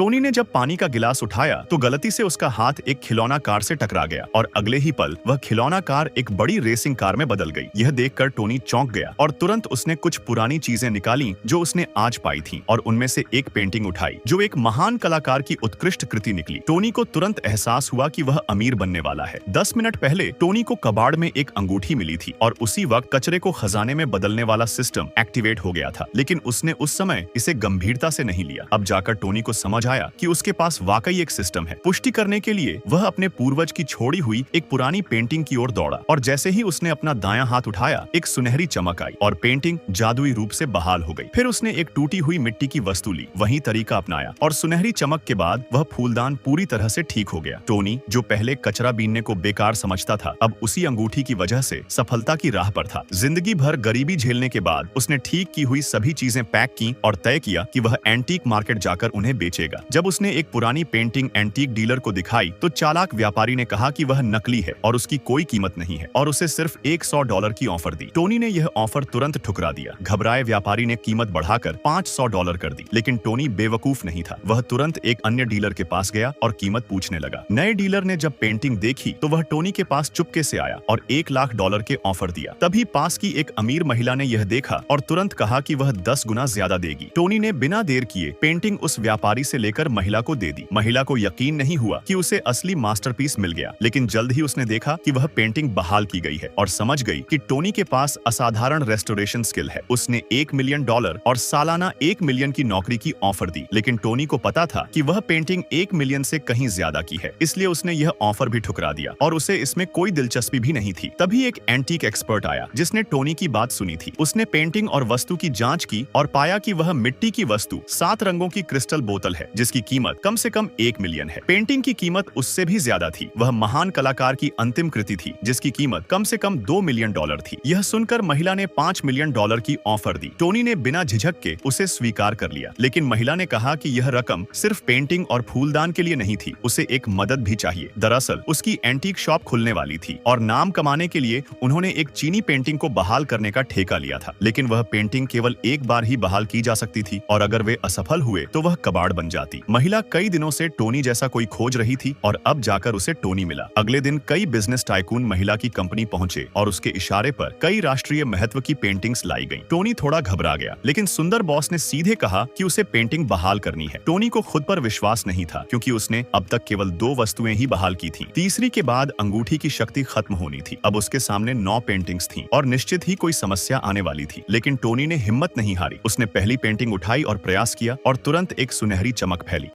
Tony ने जब पानी का गिलास उठाया तो गलती से उसका हाथ एक खिलौना कार से टकरा गया और अगले ही पल वह खिलौना कार एक बड़ी रेसिंग कार में बदल गई। यह देखकर टोनी चौंक गया और तुरंत उसने कुछ पुरानी चीजें निकाली जो उसने आज पाई थी और उनमें से एक पेंटिंग उठाई जो एक महान कलाकार की उत्कृष्ट कृति निकली। टोनी को तुरंत एहसास हुआ कि वह अमीर बनने वाला है। 10 मिनट पहले टोनी को कबाड़ में एक अंगूठी मिली थी और उसी वक्त कचरे को खजाने में बदलने वाला सिस्टम एक्टिवेट हो गया था, लेकिन उसने उस समय इसे गंभीरता से नहीं लिया। अब जाकर टोनी को समझ आया कि उसके पास वाकई एक सिस्टम है। पुष्टि करने के लिए वह अपने पूर्वज की छोड़ी हुई एक पुरानी पेंटिंग की ओर दौड़ा और जैसे ही उसने अपना दायां हाथ उठाया एक सुनहरी चमक आई और पेंटिंग जादुई रूप से बहाल हो गई। फिर उसने एक टूटी हुई मिट्टी की वस्तु ली, वही तरीका अपनाया और सुनहरी चमक के बाद वह फूलदान पूरी तरह से ठीक हो गया। टोनी जो पहले कचरा बीनने को बेकार समझता था, अब उसी अंगूठी की वजह से सफलता की राह पर था। जिंदगी भर गरीबी झेलने के बाद उसने ठीक की हुई सभी चीजें पैक की और तय किया कि वह एंटीक मार्केट जाकर उन्हें बेचेगा। जब उसने एक पुरानी पेंटिंग एंटीक डीलर को दिखाई तो चालाक व्यापारी ने कहा कि वह नकली है और उसकी कोई कीमत नहीं है और उसे सिर्फ $100 की ऑफर दी। टोनी ने यह ऑफर तुरंत ठुकरा दिया। घबराए व्यापारी ने कीमत बढ़ाकर $500 कर दी, लेकिन टोनी बेवकूफ नहीं था। वह तुरंत एक अन्य डीलर के पास गया और कीमत पूछने लगा। नए डीलर ने जब पेंटिंग देखी तो वह टोनी के पास चुपके से आया और $1,00,000 के ऑफर दिया। तभी पास की एक अमीर महिला ने यह देखा और तुरंत कहा कि वह 10 गुना ज्यादा देगी। टोनी ने बिना देर किए पेंटिंग उस व्यापारी से लेकर महिला को दे दी। महिला को यकीन नहीं हुआ कि उसे असली मास्टरपीस मिल गया, लेकिन जल्द ही उसने देखा कि वह पेंटिंग बहाल की गई है और समझ गई कि टोनी के पास असाधारण रेस्टोरेशन स्किल है। उसने $1 मिलियन और सालाना $1 मिलियन की नौकरी की ऑफर दी, लेकिन टोनी को पता था कि वह पेंटिंग $1 मिलियन से कहीं ज्यादा की है, इसलिए उसने यह ऑफर भी ठुकरा दिया और उसे इसमें कोई दिलचस्पी भी नहीं थी। तभी एक एंटीक एक्सपर्ट आया जिसने टोनी की बात सुनी थी। उसने पेंटिंग और वस्तु की जांच की और पाया कि वह मिट्टी की वस्तु 7 रंगों की क्रिस्टल बोतल है जिसकी कीमत कम से कम $1 मिलियन है। पेंटिंग की कीमत उससे भी ज्यादा थी। वह महान कलाकार की अंतिम कृति थी जिसकी कीमत कम से कम $2 मिलियन थी। यह सुनकर महिला ने $5 मिलियन की ऑफर दी। टोनी ने बिना झिझक के उसे स्वीकार कर लिया, लेकिन महिला ने कहा कि यह रकम सिर्फ पेंटिंग और फूलदान के लिए नहीं थी, उसे एक मदद भी चाहिए। दरअसल उसकी एंटीक शॉप खुलने वाली थी और नाम कमाने के लिए उन्होंने एक चीनी पेंटिंग को बहाल करने का ठेका लिया था, लेकिन वह पेंटिंग केवल एक बार ही बहाल की जा सकती थी और अगर वे असफल हुए तो वह कबाड़ बन जाती। महिला कई दिनों से टोनी जैसा कोई खोज रही थी और अब जाकर उसे टोनी मिला। अगले दिन कई बिजनेस टाइकून महिला की कंपनी पहुंचे और उसके इशारे पर कई राष्ट्रीय महत्व की पेंटिंग्स लाई गईं। टोनी थोड़ा घबरा गया, लेकिन सुंदर बॉस ने सीधे कहा कि उसे पेंटिंग बहाल करनी है। टोनी को खुद पर विश्वास नहीं था क्योंकि उसने अब तक केवल 2 वस्तुएं ही बहाल की थी। तीसरी के बाद अंगूठी की शक्ति खत्म होनी थी। अब उसके सामने 9 पेंटिंग्स थीं और निश्चित ही कोई समस्या आने वाली थी, लेकिन टोनी ने हिम्मत नहीं हारी। उसने पहली पेंटिंग उठाई और प्रयास किया और तुरंत एक सुनहरी चमक फैली।